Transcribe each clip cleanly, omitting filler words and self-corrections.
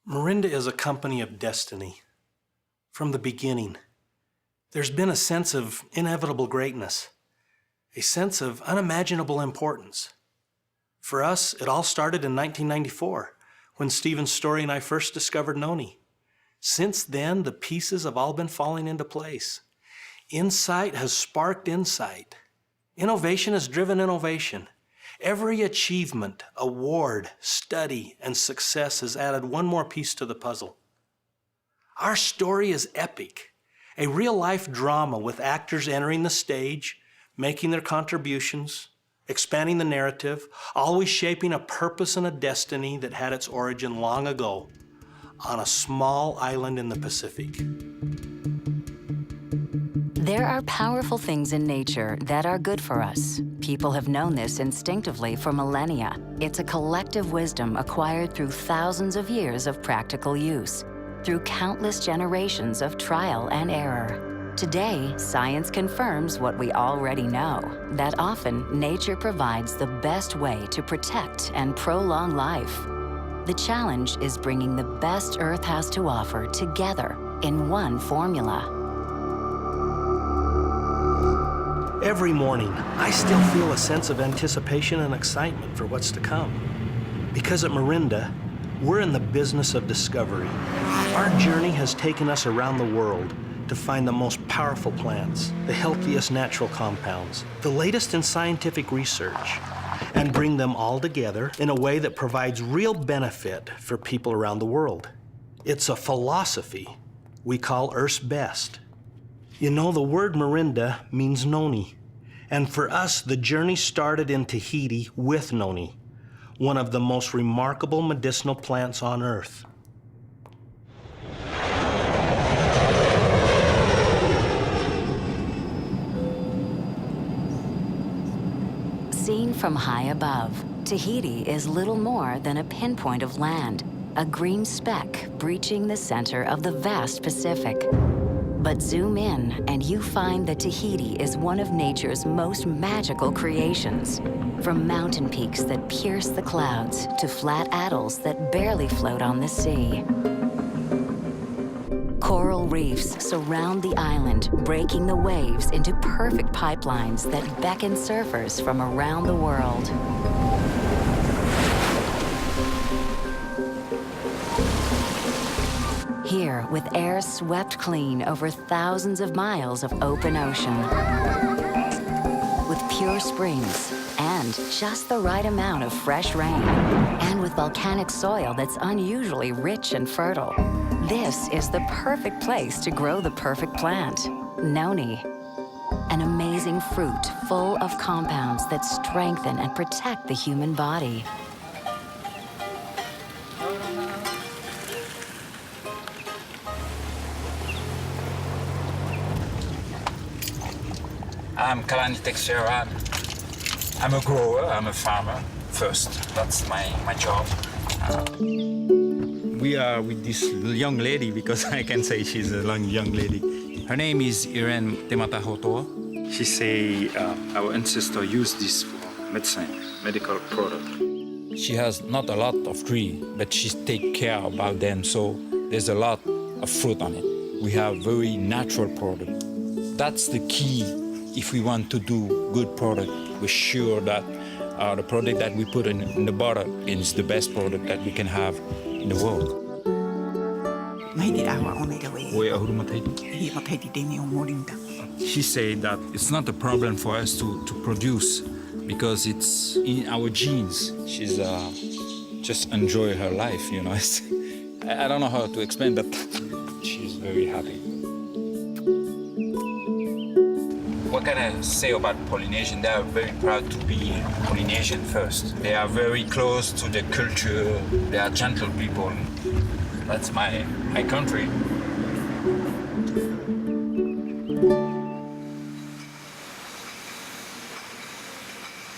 Morinda is a company of destiny. From the beginning, there's been a sense of inevitable greatness, a sense of unimaginable importance. For us, it all started in 1994, when Stephen Story and I first discovered noni. Since then, the pieces have all been falling into place. Insight has sparked insight. Innovation has driven innovation. Every achievement, award, study, and success has added one more piece to the puzzle. Our story is epic, a real-life drama with actors entering the stage, making their contributions, expanding the narrative, always shaping a purpose and a destiny that had its origin long ago on a small island in the Pacific. There are powerful things in nature that are good for us. People have known this instinctively for millennia. It's a collective wisdom acquired through thousands of years of practical use, through countless generations of trial and error. Today, science confirms what we already know, that often nature provides the best way to protect and prolong life. The challenge is bringing the best Earth has to offer together in one formula. Every morning, I still feel a sense of anticipation and excitement for what's to come. Because at Morinda, we're in the business of discovery. Our journey has taken us around the world to find the most powerful plants, the healthiest natural compounds, the latest in scientific research, and bring them all together in a way that provides real benefit for people around the world. It's a philosophy we call Earth's Best. You know, the word Morinda means noni. And for us, the journey started in Tahiti with noni, one of the most remarkable medicinal plants on Earth. Seen from high above, Tahiti is little more than a pinpoint of land, a green speck breaching the center of the vast Pacific. But zoom in and you find that Tahiti is one of nature's most magical creations. From mountain peaks that pierce the clouds to flat atolls that barely float on the sea. Coral reefs surround the island, breaking the waves into perfect pipelines that beckon surfers from around the world. Here, with air swept clean over thousands of miles of open ocean. With pure springs and just the right amount of fresh rain. And with volcanic soil that's unusually rich and fertile. This is the perfect place to grow the perfect plant, noni. An amazing fruit full of compounds that strengthen and protect the human body. I'm Kalani Texera. I'm a grower, I'm a farmer first. That's my job. We are with this young lady, because I can say she's a young lady. Her name is Irene Tematahotoa. She say our ancestor used this for medicine, medical product. She has not a lot of tree, but she take care about them, so there's a lot of fruit on it. We have very natural product. That's the key. If we want to do good product, we're sure that the product that we put in the bottle is the best product that we can have in the world. She said that it's not a problem for us to produce because it's in our genes. She's just enjoy her life, you know. I don't know how to explain, but she's very happy. What can I say about Polynesian? They are very proud to be Polynesian first. They are very close to the culture. They are gentle people. That's my country.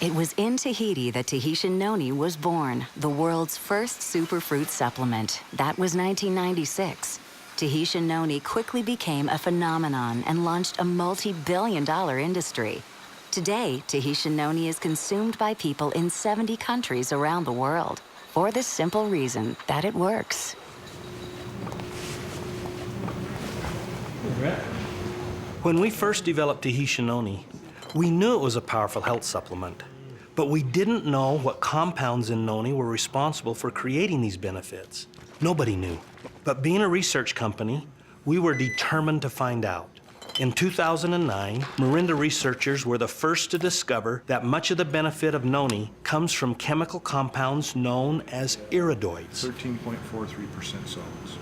It was in Tahiti that Tahitian noni was born, the world's first superfruit supplement. That was 1996. Tahitian noni quickly became a phenomenon and launched a multi-billion-dollar industry. Today, Tahitian noni is consumed by people in 70 countries around the world for the simple reason that it works. When we first developed Tahitian noni, we knew it was a powerful health supplement, but we didn't know what compounds in noni were responsible for creating these benefits. Nobody knew. But being a research company, we were determined to find out. In 2009, Morinda researchers were the first to discover that much of the benefit of noni comes from chemical compounds known as iridoids. 13.43% solids.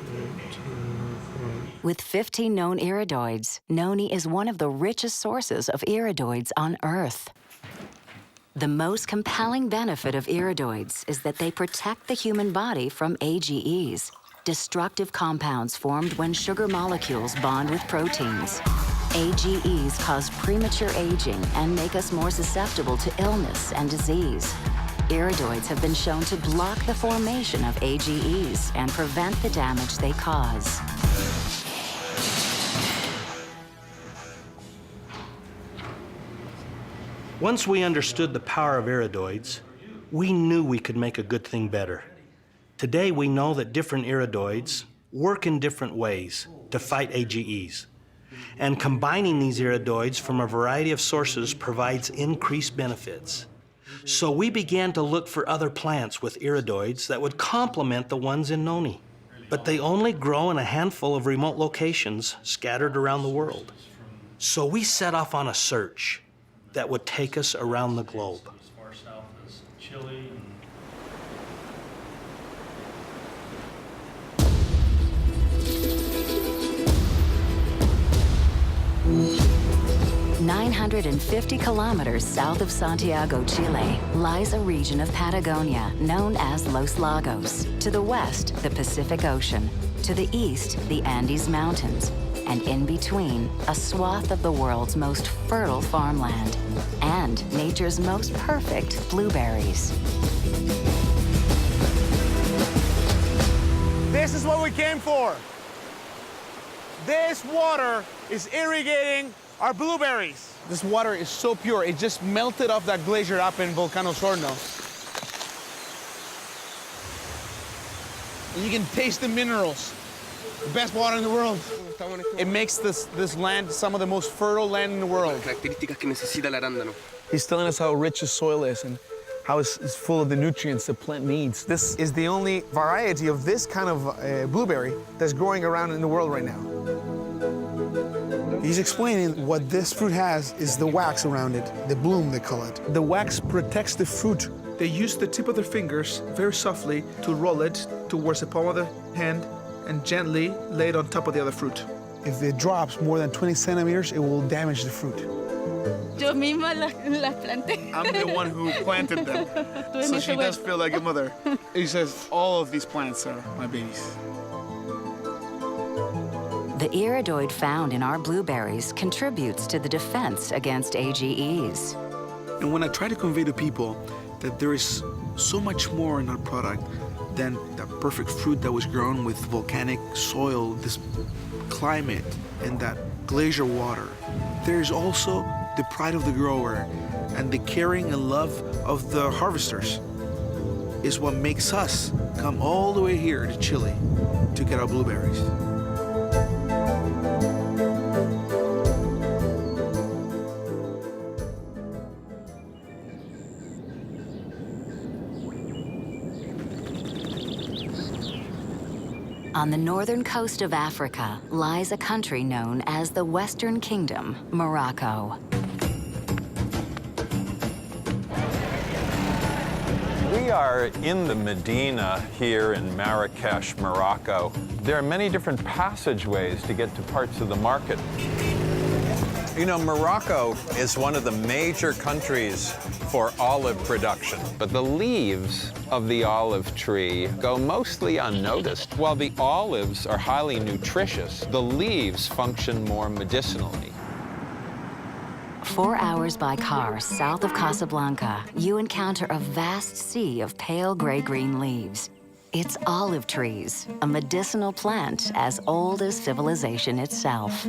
With 15 known iridoids, noni is one of the richest sources of iridoids on Earth. The most compelling benefit of iridoids is that they protect the human body from AGEs, destructive compounds formed when sugar molecules bond with proteins. AGEs cause premature aging and make us more susceptible to illness and disease. Iridoids have been shown to block the formation of AGEs and prevent the damage they cause. Once we understood the power of iridoids, we knew we could make a good thing better. Today, we know that different iridoids work in different ways to fight AGEs. And combining these iridoids from a variety of sources provides increased benefits. So we began to look for other plants with iridoids that would complement the ones in noni. But they only grow in a handful of remote locations scattered around the world. So we set off on a search that would take us around the globe. As far south as Chile and 950 kilometers south of Santiago, Chile, lies a region of Patagonia known as Los Lagos. To the west, the Pacific Ocean. To the east, the Andes Mountains. And in between, a swath of the world's most fertile farmland. And nature's most perfect blueberries. This is what we came for. This water is irrigating our blueberries. This water is so pure, it just melted off that glacier up in Volcano Sorno. And you can taste the minerals. The best water in the world. It makes this land some of the most fertile land in the world. He's telling us how rich the soil is and how it's full of the nutrients the plant needs. This is the only variety of this kind of blueberry that's growing around in the world right now. He's explaining what this fruit has is the wax around it, the bloom, they call it. The wax protects the fruit. They use the tip of their fingers very softly to roll it towards the palm of the hand and gently lay it on top of the other fruit. If it drops more than 20 centimeters, it will damage the fruit. Yo misma las planté. I'm the one who planted them, so she does feel like a mother. He says all of these plants are my babies. The iridoid found in our blueberries contributes to the defense against AGEs. And when I try to convey to people that there is so much more in our product than that perfect fruit that was grown with volcanic soil, this climate, and that glacier water, there is also the pride of the grower and the caring and love of the harvesters is what makes us come all the way here to Chile to get our blueberries. On the northern coast of Africa lies a country known as the Western Kingdom, Morocco. We are in the Medina here in Marrakesh, Morocco. There are many different passageways to get to parts of the market. You know, Morocco is one of the major countries for olive production, but the leaves of the olive tree go mostly unnoticed. While the olives are highly nutritious, the leaves function more medicinally. 4 hours by car south of Casablanca, you encounter a vast sea of pale gray-green leaves. It's olive trees, a medicinal plant as old as civilization itself.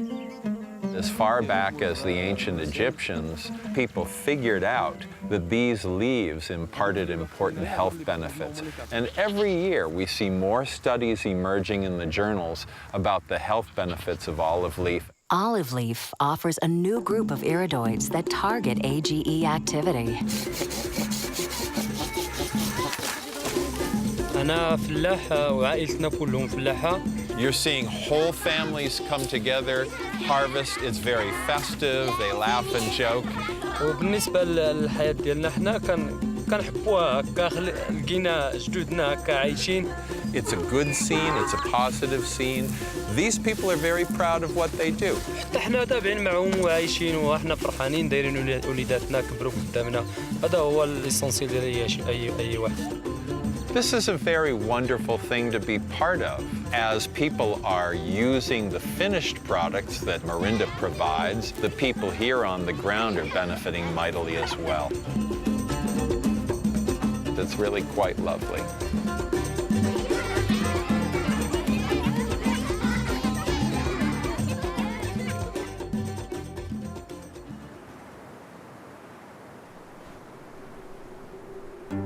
As far back as the ancient Egyptians, people figured out that these leaves imparted important health benefits. And every year we see more studies emerging in the journals about the health benefits of olive leaf. Olive leaf offers a new group of iridoids that target AGE activity. أنا فلاح وعائلتنا كلهم فلاحة. You're seeing whole families come together, harvest. It's very festive. They laugh and joke. وبالنسبة للحياة ديالنا حنا كنحبوها هكا لقينا جدودنا هكا عايشين. It's a good scene. It's a positive scene. These people are very proud of what they do. حتى حنا تابعين معهم وعايشين وحنا فرحانين دايرين وليداتنا كبروا قدامنا. هذا هو الإسانسيال ديال أي واحد. This is a very wonderful thing to be part of, as people are using the finished products that Morinda provides. The people here on the ground are benefiting mightily as well. It's really quite lovely.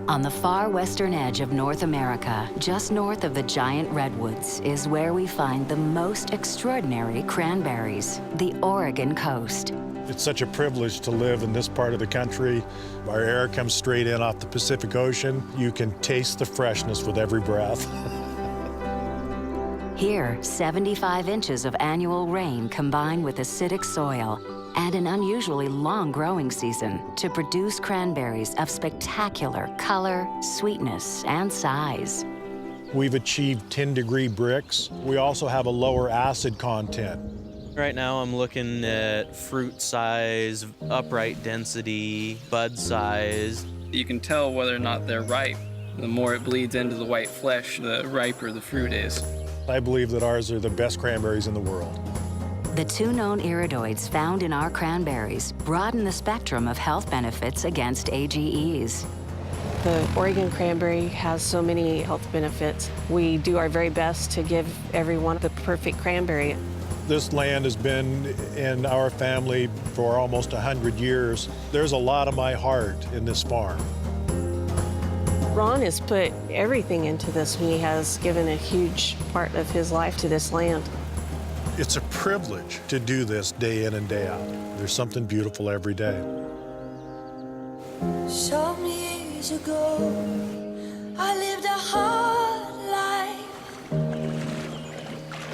On the far western edge of North America, just north of the giant redwoods, is where we find the most extraordinary cranberries, the Oregon coast. It's such a privilege to live in this part of the country. Our air comes straight in off the Pacific Ocean. You can taste the freshness with every breath. Here, 75 inches of annual rain combine with acidic soil and an unusually long growing season to produce cranberries of spectacular color, sweetness, and size. We've achieved 10-degree bricks. We also have a lower acid content. Right now I'm looking at fruit size, upright density, bud size. You can tell whether or not they're ripe. The more it bleeds into the white flesh, the riper the fruit is. I believe that ours are the best cranberries in the world. The two known iridoids found in our cranberries broaden the spectrum of health benefits against AGEs. The Oregon cranberry has so many health benefits. We do our very best to give everyone the perfect cranberry. This land has been in our family for almost 100 years. There's a lot of my heart in this farm. Ron has put everything into this. He has given a huge part of his life to this land. It's a privilege to do this day in and day out. There's something beautiful every day. So many years ago, I lived a hard life,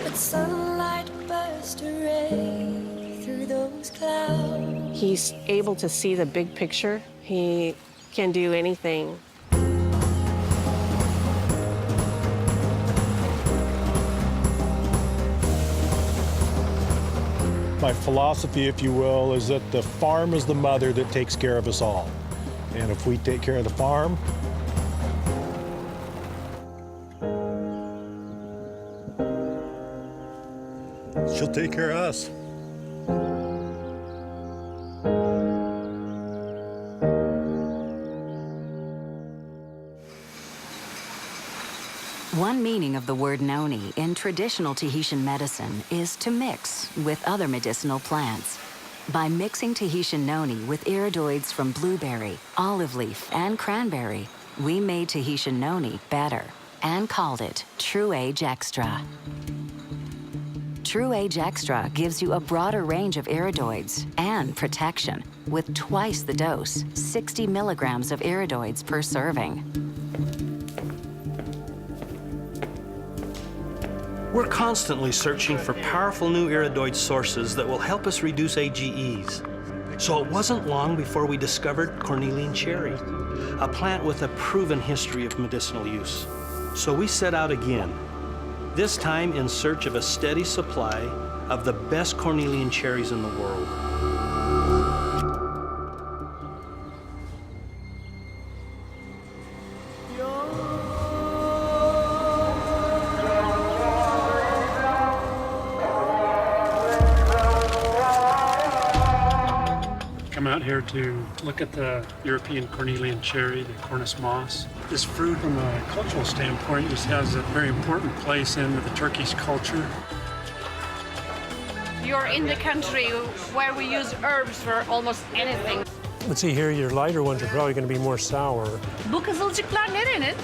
but sunlight burst a ray through those clouds. He's able to see the big picture. He can do anything. My philosophy, if you will, is that the farm is the mother that takes care of us all. And if we take care of the farm, she'll take care of us. One meaning of the word noni in traditional Tahitian medicine is to mix with other medicinal plants. By mixing Tahitian noni with iridoids from blueberry, olive leaf, and cranberry, we made Tahitian noni better and called it True Age Extra. True Age Extra gives you a broader range of iridoids and protection with twice the dose, 60 milligrams of iridoids per serving. We're constantly searching for powerful new iridoid sources that will help us reduce AGEs. So it wasn't long before we discovered cornelian cherry, a plant with a proven history of medicinal use. So we set out again, this time in search of a steady supply of the best cornelian cherries in the world. Come out here to look at the European cornelian cherry, the Cornus moss. This fruit, from a cultural standpoint, just has a very important place in the Turkish culture. You're in the country where we use herbs for almost anything. Let's see here, your lighter ones are probably going to be more sour. Bu kızılcıklar nerenin?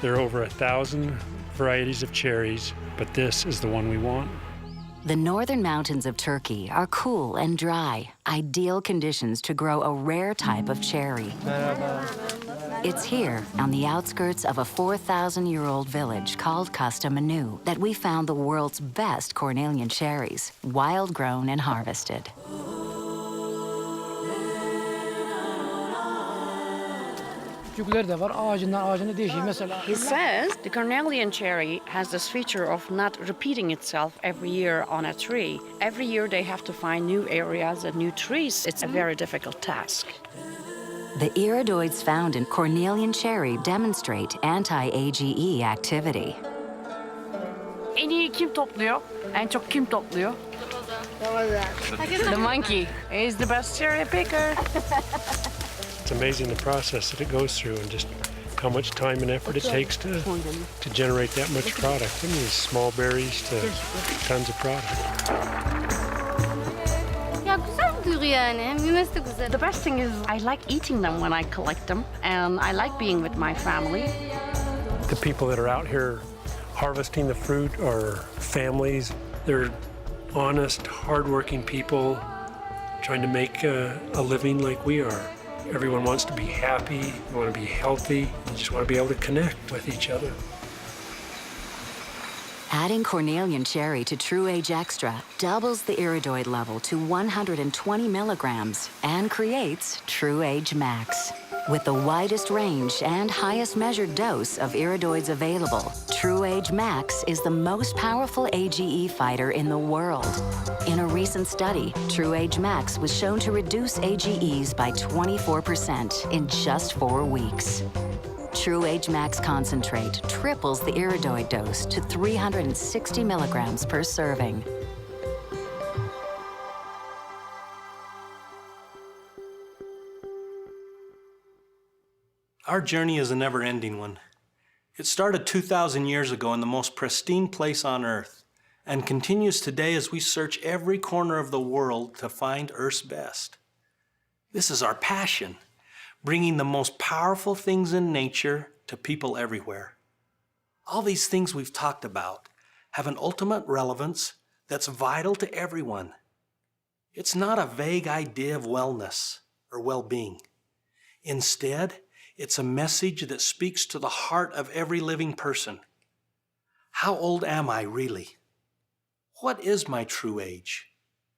There are over 1,000 varieties of cherries, but this is the one we want. The northern mountains of Turkey are cool and dry, ideal conditions to grow a rare type of cherry. It's here, on the outskirts of a 4,000-year-old village called Kastamonu, that we found the world's best Cornelian cherries, wild-grown and harvested. He says the Cornelian cherry has this feature of not repeating itself every year on a tree. Every year they have to find new areas and new trees. It's a very difficult task. The iridoids found in Cornelian cherry demonstrate anti-AGE activity. En iyi kim topluyor? En çok kim topluyor? The monkey is the best cherry picker. It's amazing the process that it goes through and just how much time and effort it takes to generate that much product. From these small berries to tons of product. The best thing is I like eating them when I collect them, and I like being with my family. The people that are out here harvesting the fruit are families. They're honest, hardworking people trying to make a living like we are. Everyone wants to be happy, they want to be healthy, they just want to be able to connect with each other. Adding Cornelian cherry to True Age Extra doubles the iridoid level to 120 milligrams and creates True Age Max. With the widest range and highest measured dose of iridoids available, True Age Max is the most powerful AGE fighter in the world. In a recent study, True Age Max was shown to reduce AGEs by 24% in just 4 weeks. True Age Max Concentrate triples the iridoid dose to 360 milligrams per serving. Our journey is a never-ending one. It started 2,000 years ago in the most pristine place on Earth and continues today as we search every corner of the world to find Earth's best. This is our passion, bringing the most powerful things in nature to people everywhere. All these things we've talked about have an ultimate relevance that's vital to everyone. It's not a vague idea of wellness or well-being. Instead, it's a message that speaks to the heart of every living person. How old am I really? What is my true age?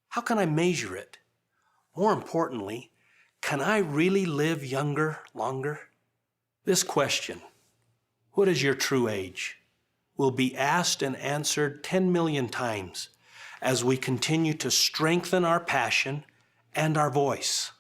How can I measure it? More importantly, can I really live younger, longer? This question, what is your true age, will be asked and answered 10 million times as we continue to strengthen our passion and our voice.